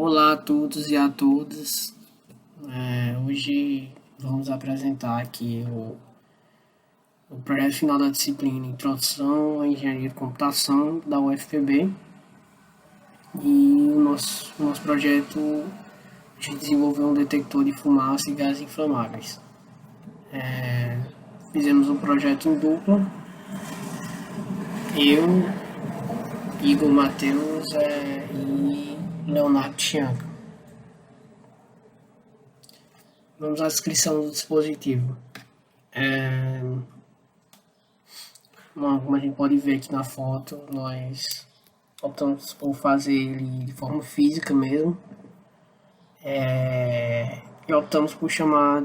Olá a todos e a todas. Hoje vamos apresentar aqui o projeto final da disciplina Introdução à Engenharia de Computação da UFPB. E o nosso projeto, a gente desenvolveu um detector de fumaça e gases inflamáveis. Fizemos um projeto em dupla, eu, Igor Matheus e Leonardo Chianca. Vamos à descrição do dispositivo. Como a gente pode ver aqui na foto, nós optamos por fazer ele de forma física mesmo. E optamos por chamar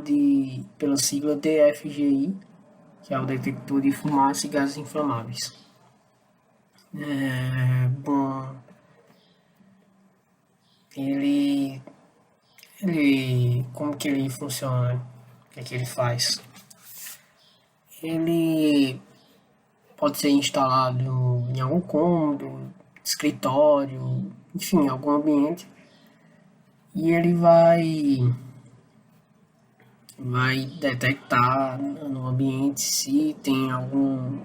pela sigla DFGI, que é o detector de fumaça e gases inflamáveis. Bom, ele como que ele funciona? O que é que ele faz? Ele pode ser instalado em algum cômodo, escritório, enfim, algum ambiente. E ele vai detectar no ambiente se tem alguma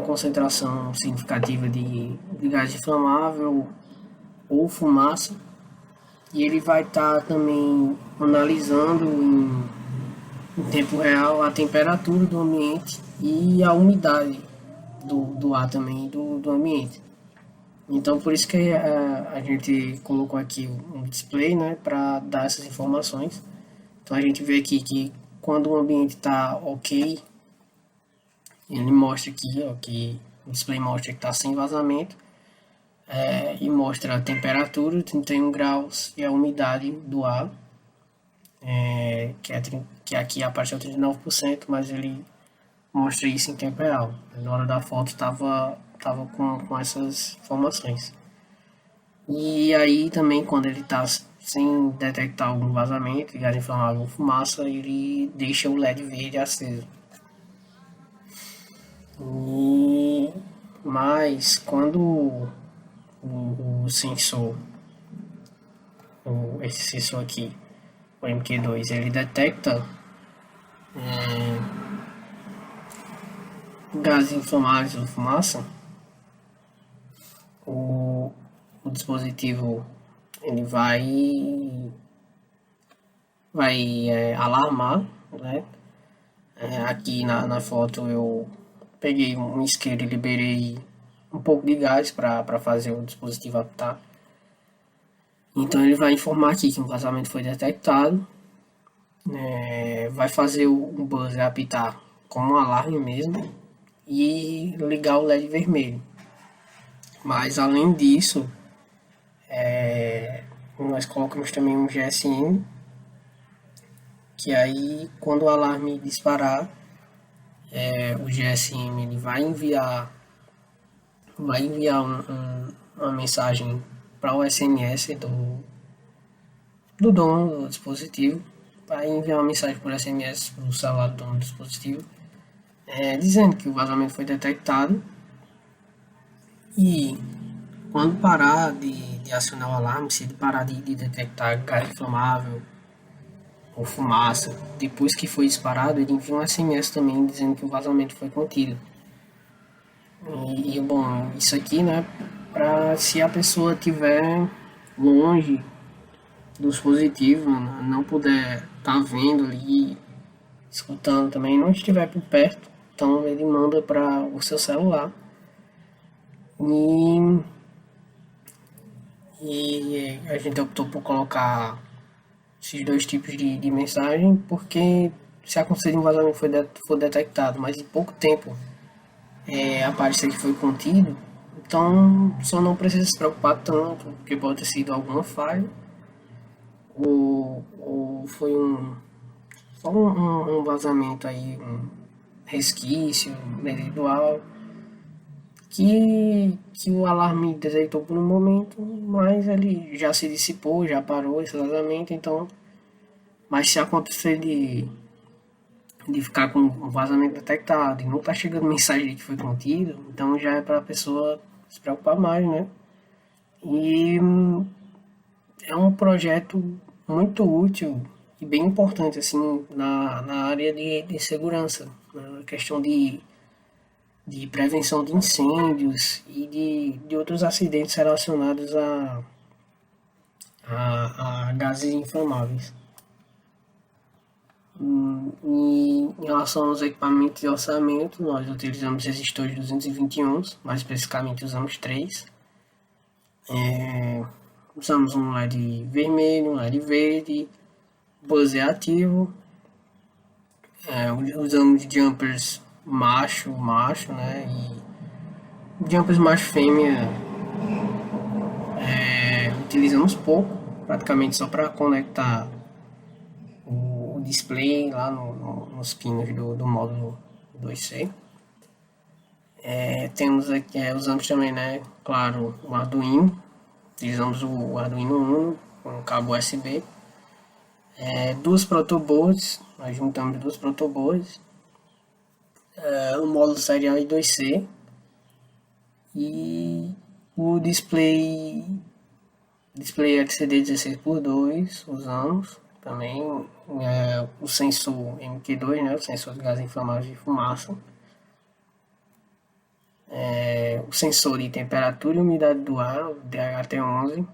concentração significativa de gás inflamável ou fumaça. E ele vai estar também analisando em tempo real a temperatura do ambiente e a umidade do ar também do ambiente. Então por isso que a gente colocou aqui um display, né, para dar essas informações. Então a gente vê aqui que quando o ambiente está ok, ele mostra aqui, ó, que o display mostra que está sem vazamento, e mostra a temperatura, 31 graus, e a umidade do ar, que aqui apareceu 39%, mas ele mostra isso em tempo real. Na hora da foto estava com essas informações. E aí também quando ele está sem detectar algum vazamento, gás inflamável ou fumaça, ele deixa o LED verde aceso. Mas quando o sensor, esse sensor aqui, o MQ2, ele detecta gases inflamáveis ou fumaça, o dispositivo ele vai alarmar, né? Aqui na foto eu peguei um isqueiro e liberei um pouco de gás para fazer o dispositivo apitar. Então ele vai informar aqui que um vazamento foi detectado, vai fazer o buzzer apitar como um alarme mesmo e ligar o LED vermelho. Mas além disso, nós colocamos também um GSM, que aí quando o alarme disparar, o GSM ele vai enviar uma mensagem para o SMS do dono do dispositivo, vai enviar uma mensagem por SMS para o celular do dono do dispositivo, dizendo que o vazamento foi detectado. E quando parar de acionar o alarme, se ele parar de detectar gás inflamável ou fumaça, depois que foi disparado, ele envia um SMS também dizendo que o vazamento foi contido. Bom, isso aqui, né, para se a pessoa estiver longe do dispositivo, não puder estar vendo ali, escutando também, não estiver por perto, então ele manda para o seu celular. E a gente optou por colocar esses dois tipos de mensagem, porque se acontecer um vazamento for detectado, mas em pouco tempo aparecer que foi contido, então só não precisa se preocupar tanto, porque pode ter sido alguma falha, ou foi só um vazamento aí, um resquício individual, que o alarme detectou por um momento, mas ele já se dissipou, já parou esse vazamento, então, mas se acontecer de ficar com um vazamento detectado e não tá chegando mensagem de que foi contido, então já é para a pessoa se preocupar mais, né? E é um projeto muito útil e bem importante assim na área de segurança, na questão de prevenção de incêndios e de outros acidentes relacionados a gases inflamáveis. Em relação aos equipamentos de orçamento, nós utilizamos resistores 221, mais especificamente usamos 3. Usamos um LED vermelho, um LED verde, buzzer ativo, usamos jumpers macho, né? E jumpers macho fêmea utilizamos pouco, praticamente só para conectar o display lá nos pinos do módulo 2C. Temos aqui, usamos também, né, claro, o Arduino. Utilizamos o Arduino Uno com cabo USB. Duas protoboards, nós juntamos duas protoboards. O módulo serial I2C. E o display LCD 16x2 usamos também. O sensor MQ2, né, o sensor de gás inflamável de fumaça. O sensor de temperatura e umidade do ar, o DHT11.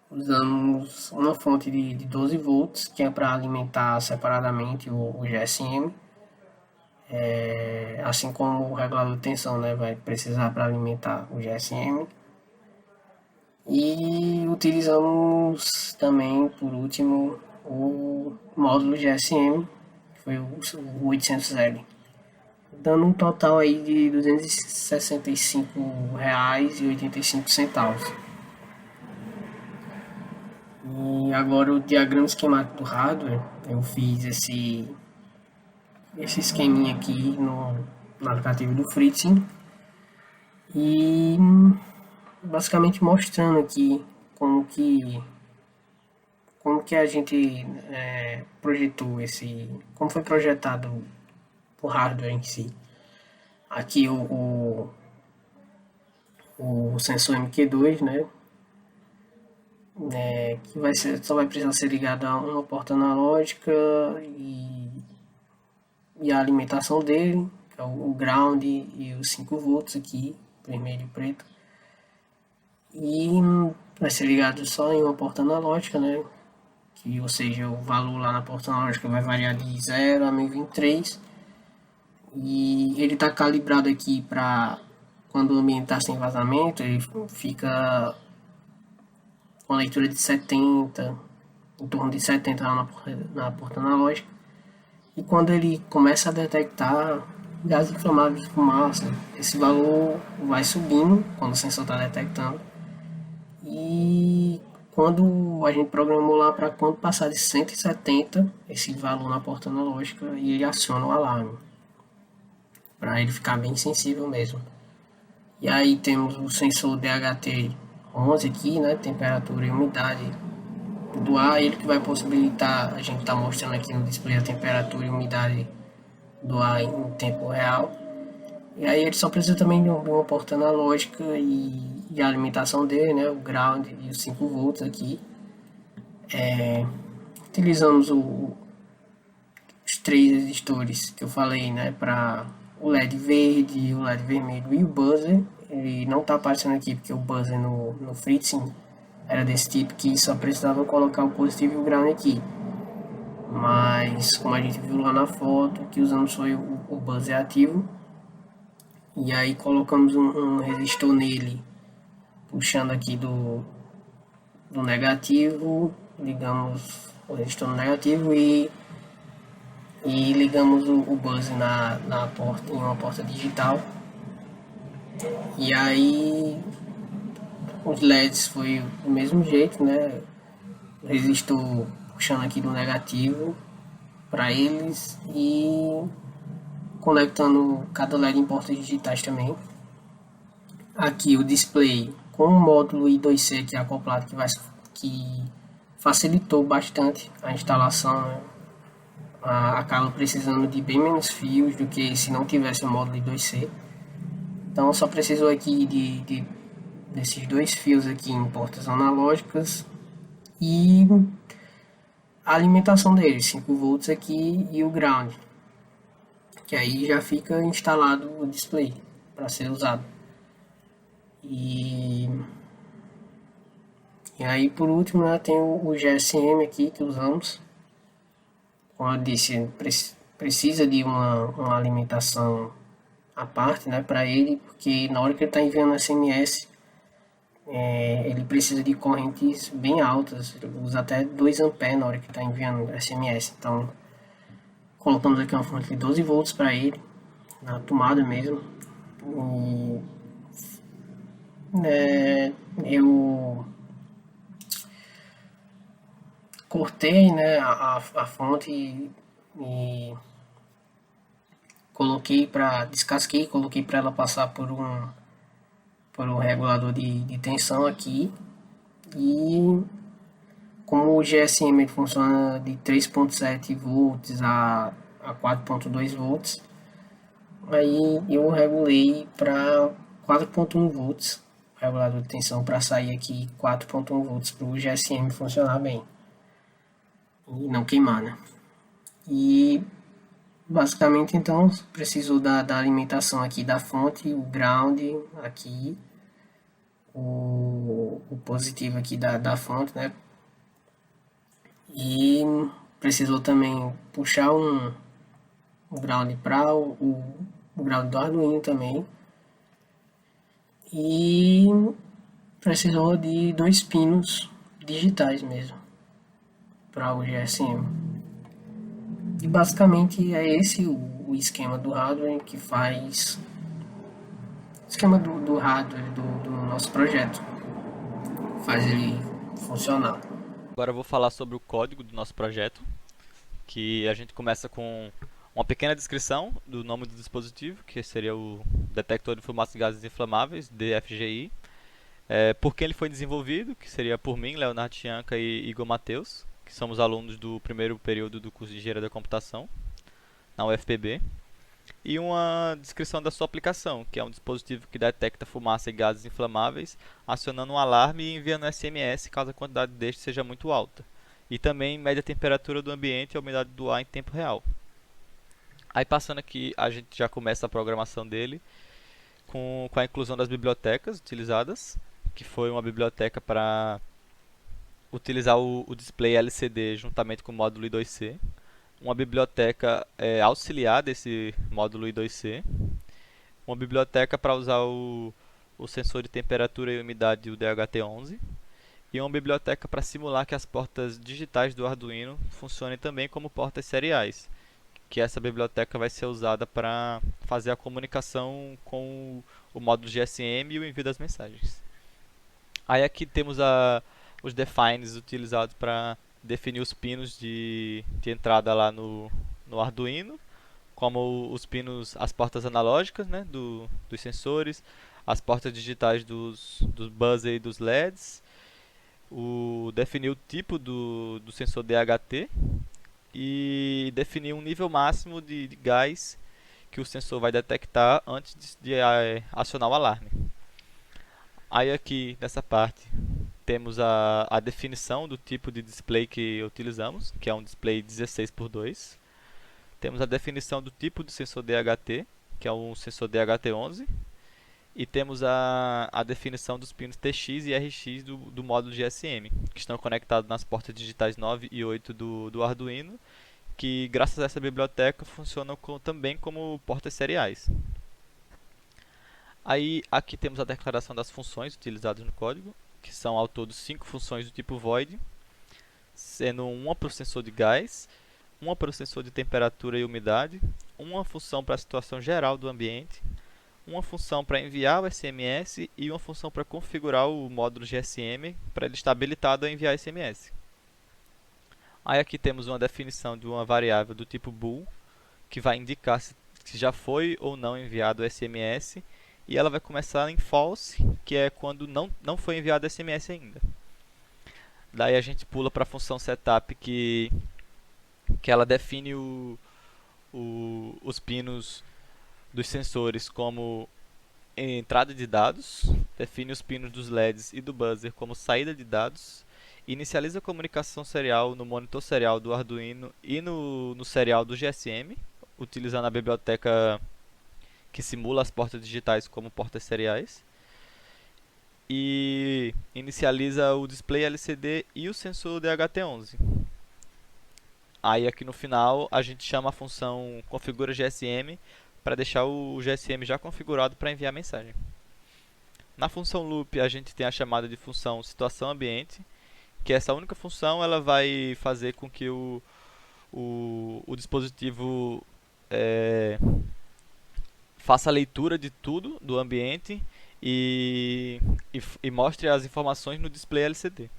Usamos uma fonte de 12 volts, que é para alimentar separadamente o GSM. Assim como o regulador de tensão, né, vai precisar para alimentar o GSM. E utilizamos também, por último, o módulo GSM, que foi o 800L. Dando um total aí de R$ 265,85. E agora o diagrama esquemático do hardware, eu fiz esse esqueminha aqui no aplicativo do Fritzing. E basicamente mostrando aqui como que a gente projetou como foi projetado o hardware em si. Aqui o sensor MQ2, né, que só vai precisar ser ligado a uma porta analógica e a alimentação dele, que é o ground e os 5 volts aqui, vermelho e preto. E vai ser ligado só em uma porta analógica, né? Ou seja, o valor lá na porta analógica vai variar de 0 a 1023. E ele está calibrado aqui para quando o ambiente está sem vazamento, ele fica com a leitura de 70, em torno de 70 lá na porta analógica. E quando ele começa a detectar gases inflamáveis de fumaça, esse valor vai subindo quando o sensor está detectando. E quando a gente programou lá para quando passar de 170, esse valor na porta analógica, e ele aciona o alarme, para ele ficar bem sensível mesmo. E aí temos o sensor DHT11 aqui, né, temperatura e umidade do ar, ele que vai possibilitar, a gente está mostrando aqui no display a temperatura e umidade do ar em tempo real. E aí ele só precisa também de uma porta analógica e a alimentação dele, né, o ground e os 5 volts aqui. Utilizamos os 3 resistores que eu falei, né, para o LED verde, o LED vermelho e o buzzer. Ele não está aparecendo aqui porque o buzzer no Fritzing era desse tipo que só precisava colocar o positivo e o ground aqui. Mas como a gente viu lá na foto, o que usamos foi o buzzer ativo. E aí colocamos um resistor nele, puxando aqui do negativo, ligamos o resistor no negativo e ligamos o buzzer na porta, em uma porta digital. E aí os LEDs foi do mesmo jeito, né? O resistor puxando aqui do negativo para eles e conectando cada LED em portas digitais também. Aqui o display com o módulo I2C aqui acoplado que facilitou bastante a instalação, né? Acaba precisando de bem menos fios do que se não tivesse o módulo I2C. Então só precisou aqui de desses dois fios aqui em portas analógicas e a alimentação dele, 5 volts aqui e o ground, que aí já fica instalado o display para ser usado. E, e aí por último, né, tem o GSM aqui que usamos. Como eu disse, precisa de uma alimentação à parte, né, para ele, porque na hora que ele está enviando SMS, ele precisa de correntes bem altas, ele usa até 2 A na hora que está enviando SMS. Então, colocamos aqui uma fonte de 12 volts para ele, na tomada mesmo. E, eu cortei, né, a fonte e coloquei para descasquei, coloquei para ela passar por um regulador de tensão aqui. E como o GSM funciona de 3.7 volts a 4.2 volts, aí eu regulei para 4.1 volts, regulador de tensão, para sair aqui 4.1 volts para o GSM funcionar bem e não queimar, né? E basicamente então precisou da alimentação aqui da fonte, o ground aqui, o positivo aqui da fonte, né? E precisou também puxar um ground para o ground do Arduino também. E precisou de 2 pinos digitais mesmo para o GSM. E basicamente é esse o esquema do hardware que faz. O esquema do hardware do nosso projeto. Faz ele funcionar. Agora eu vou falar sobre o código do nosso projeto, que a gente começa com uma pequena descrição do nome do dispositivo, que seria o detector de fumaça de gases inflamáveis, DFGI, por quem ele foi desenvolvido, que seria por mim, Leonardo Chianca e Igor Mateus, que somos alunos do primeiro período do curso de Engenharia da Computação, na UFPB, e uma descrição da sua aplicação, que é um dispositivo que detecta fumaça e gases inflamáveis, acionando um alarme e enviando SMS caso a quantidade deste seja muito alta. E também mede a temperatura do ambiente e a umidade do ar em tempo real. Aí passando aqui, a gente já começa a programação dele com a inclusão das bibliotecas utilizadas, que foi uma biblioteca para utilizar o display LCD juntamente com o módulo I2C, uma biblioteca auxiliar desse módulo I2C, uma biblioteca para usar o sensor de temperatura e umidade, o DHT11, e uma biblioteca para simular que as portas digitais do Arduino funcionem também como portas seriais, que essa biblioteca vai ser usada para fazer a comunicação com o módulo GSM e o envio das mensagens. Aí aqui temos os defines utilizados para definir os pinos de entrada lá no Arduino, como os pinos, as portas analógicas, né, dos sensores, as portas digitais dos buzzer e dos LEDs, definir o tipo do sensor DHT e definir um nível máximo de gás que o sensor vai detectar antes de acionar o alarme. Aí aqui nessa parte temos a definição do tipo de display que utilizamos, que é um display 16:2. Temos a definição do tipo de sensor DHT, que é um sensor DHT11. E temos a definição dos pinos TX e RX do módulo GSM, que estão conectados nas portas digitais 9 e 8 do Arduino, que graças a essa biblioteca funcionam também como portas seriais. Aí aqui temos a declaração das funções utilizadas no código, que são ao todo 5 funções do tipo void, sendo uma para o sensor de gás, uma para o sensor de temperatura e umidade, uma função para a situação geral do ambiente, uma função para enviar o SMS e uma função para configurar o módulo GSM para ele estar habilitado a enviar SMS. Aí aqui temos uma definição de uma variável do tipo bool, que vai indicar se já foi ou não enviado o SMS, e ela vai começar em false, que é quando não foi enviado o SMS ainda. Daí a gente pula para a função setup, que ela define os pinos dos sensores como entrada de dados, define os pinos dos LEDs e do buzzer como saída de dados, inicializa a comunicação serial no monitor serial do Arduino e no serial do GSM, utilizando a biblioteca que simula as portas digitais como portas seriais, e inicializa o display LCD e o sensor DHT11. Aí aqui no final a gente chama a função configura GSM para deixar o GSM já configurado para enviar mensagem. Na função loop a gente tem a chamada de função situação ambiente, que essa única função ela vai fazer com que o dispositivo faça a leitura de tudo do ambiente e mostre as informações no display LCD.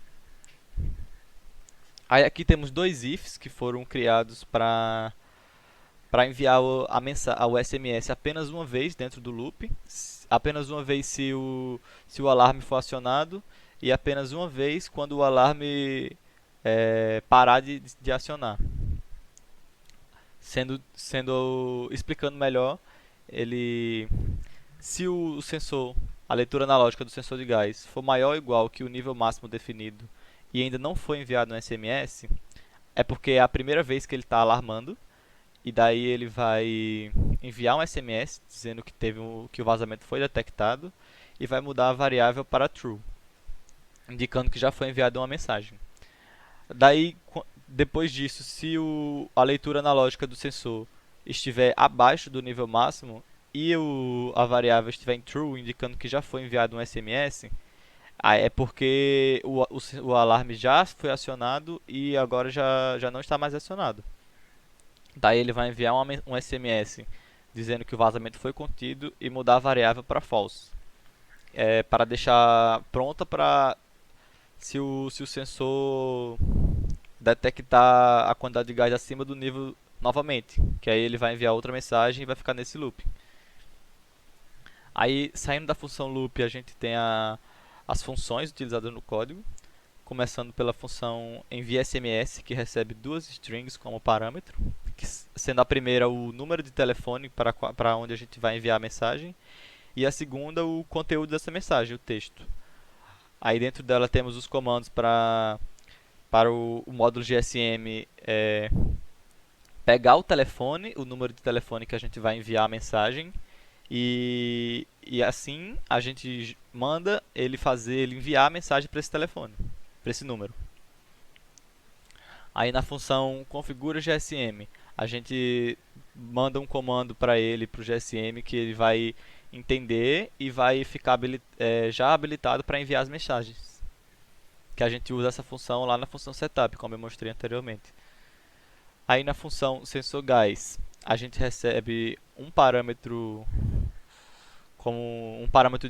Aí aqui temos dois ifs que foram criados para enviar o SMS apenas uma vez dentro do loop, apenas uma vez se o alarme for acionado e apenas uma vez quando o alarme parar de acionar. Explicando melhor, se o sensor, a leitura analógica do sensor de gás for maior ou igual que o nível máximo definido e ainda não foi enviado um SMS, é porque é a primeira vez que ele está alarmando, e daí ele vai enviar um SMS dizendo que o vazamento foi detectado e vai mudar a variável para true, indicando que já foi enviada uma mensagem. Daí, depois disso, se a leitura analógica do sensor estiver abaixo do nível máximo e a variável estiver em true, indicando que já foi enviado um SMS, é porque o alarme já foi acionado e agora já não está mais acionado. Daí ele vai enviar um SMS dizendo que o vazamento foi contido e mudar a variável para false. Para deixar pronta para se o sensor detectar a quantidade de gás acima do nível novamente, que aí ele vai enviar outra mensagem e vai ficar nesse loop. Aí, saindo da função loop, a gente tem as funções utilizadas no código, começando pela função envia SMS, que recebe duas strings como parâmetro, sendo a primeira o número de telefone para onde a gente vai enviar a mensagem, e a segunda o conteúdo dessa mensagem, o texto. Aí dentro dela temos os comandos para o módulo GSM pegar o telefone, o número de telefone que a gente vai enviar a mensagem, e assim a gente manda ele enviar a mensagem para esse telefone, para esse número. Aí na função configura GSM, a gente manda um comando para o GSM, que ele vai entender e vai ficar já habilitado para enviar as mensagens. Que a gente usa essa função lá na função setup, como eu mostrei anteriormente. Aí na função sensor gás, a gente recebe um parâmetro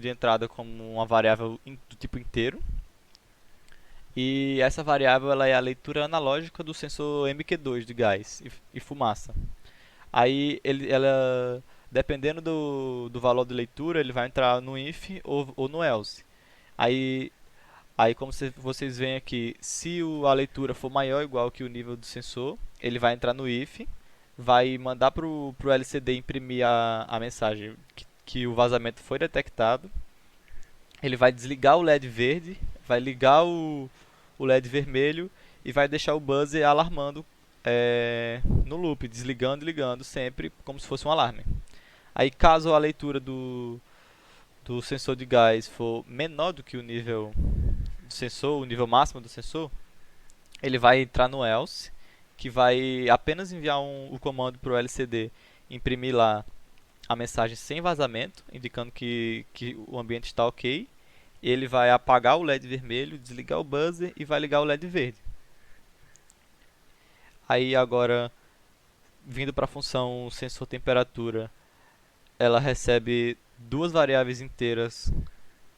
de entrada como uma variável do tipo inteiro. E essa variável ela é a leitura analógica do sensor MQ2 de gás e fumaça. Aí dependendo do valor de leitura, ele vai entrar no if ou no else. Aí como vocês veem aqui, se a leitura for maior ou igual que o nível do sensor, ele vai entrar no if, vai mandar para o LCD imprimir a mensagem que o vazamento foi detectado. Ele vai desligar o LED verde, vai ligar o LED vermelho e vai deixar o buzzer alarmando no loop, desligando e ligando sempre como se fosse um alarme. Aí caso a leitura do sensor de gás for menor do que o nível do sensor, o nível máximo do sensor, ele vai entrar no else, que vai apenas enviar o comando para o LCD imprimir lá a mensagem sem vazamento, indicando que o ambiente está ok. Ele vai apagar o LED vermelho, desligar o buzzer e vai ligar o LED verde. Aí agora, vindo para a função sensor temperatura, ela recebe duas variáveis inteiras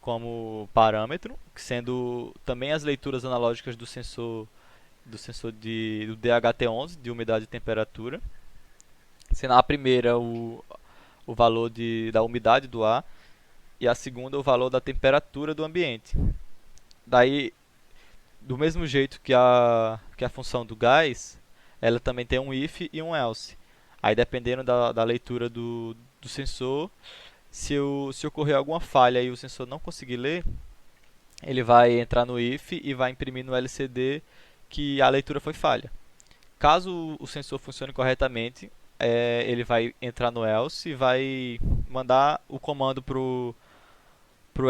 como parâmetro, sendo também as leituras analógicas do sensor do DHT11, de umidade e temperatura. Sendo a primeira o valor da umidade do ar e a segunda o valor da temperatura do ambiente. Daí, do mesmo jeito que a função do gás, ela também tem um if e um else. Aí dependendo da leitura do sensor, Se ocorrer alguma falha e o sensor não conseguir ler, ele vai entrar no if e vai imprimir no LCD que a leitura foi falha. Caso o sensor funcione corretamente, ele vai entrar no else e vai mandar o comando para o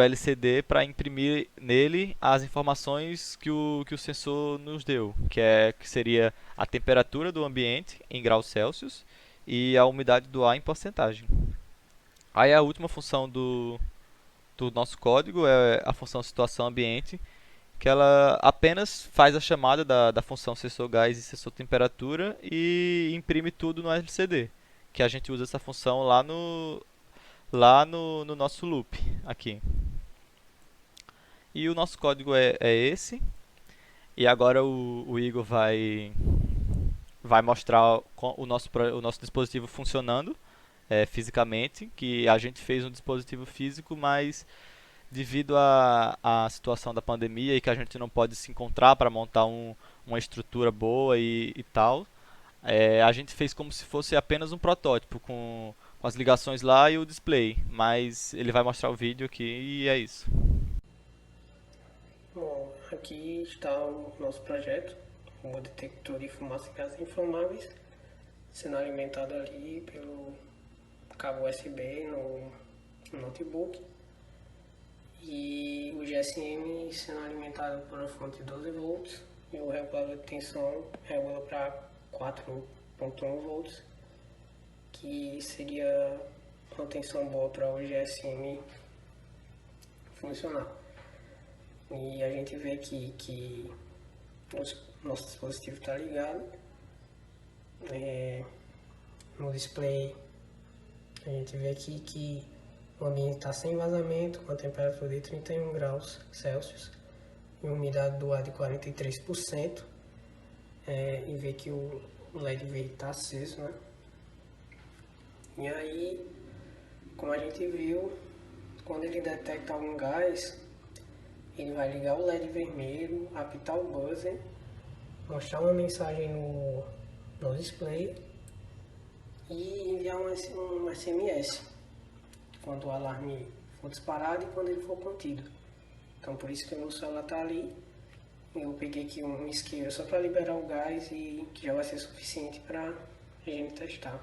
LCD para imprimir nele as informações que o sensor nos deu, que seria a temperatura do ambiente em graus Celsius e a umidade do ar em porcentagem. Aí a última função do nosso código é a função situação ambiente, que ela apenas faz a chamada da função sensor gás e sensor temperatura e imprime tudo no LCD, que a gente usa essa função lá no nosso loop aqui. E o nosso código é esse. E agora o Igor vai mostrar o nosso dispositivo funcionando fisicamente, que a gente fez um dispositivo físico, mas devido à situação da pandemia e que a gente não pode se encontrar para montar uma estrutura boa e tal, a gente fez como se fosse apenas um protótipo com as ligações lá e o display, mas ele vai mostrar o vídeo aqui e é isso. Bom, aqui está o nosso projeto, o detector de fumaça e gases inflamáveis, sendo alimentado ali pelo cabo USB no notebook, e o GSM sendo alimentado por uma fonte de 12 volts e o regulador de tensão regula para 4.1 volts, que seria uma tensão boa para o GSM funcionar. E a gente vê que o nosso dispositivo está ligado. No display a gente vê aqui que o ambiente está sem vazamento, com a temperatura de 31 graus Celsius e umidade do ar de 43%. E vê que o LED verde está aceso, né? E aí, como a gente viu, quando ele detecta algum gás, ele vai ligar o LED vermelho, apitar o buzzer, mostrar uma mensagem no display e enviar um SMS quando o alarme for disparado e quando ele for contido. Então por isso que o meu celular está ali. Eu peguei aqui um isqueiro só para liberar o gás e que já vai ser suficiente para a gente testar.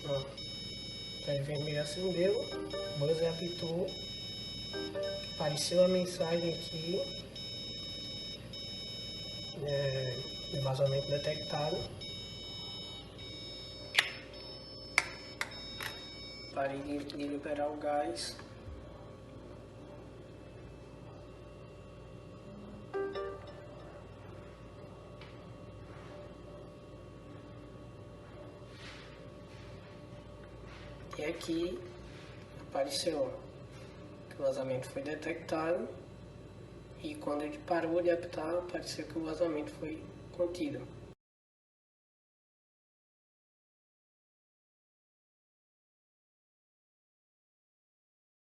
Ó, o LED vermelho acendeu, o buzzer apitou, apareceu a mensagem aqui, de vazamento detectado. Parei de liberar o gás. E aqui apareceu que o vazamento foi detectado e quando ele parou de apitar, apareceu que o vazamento foi contido.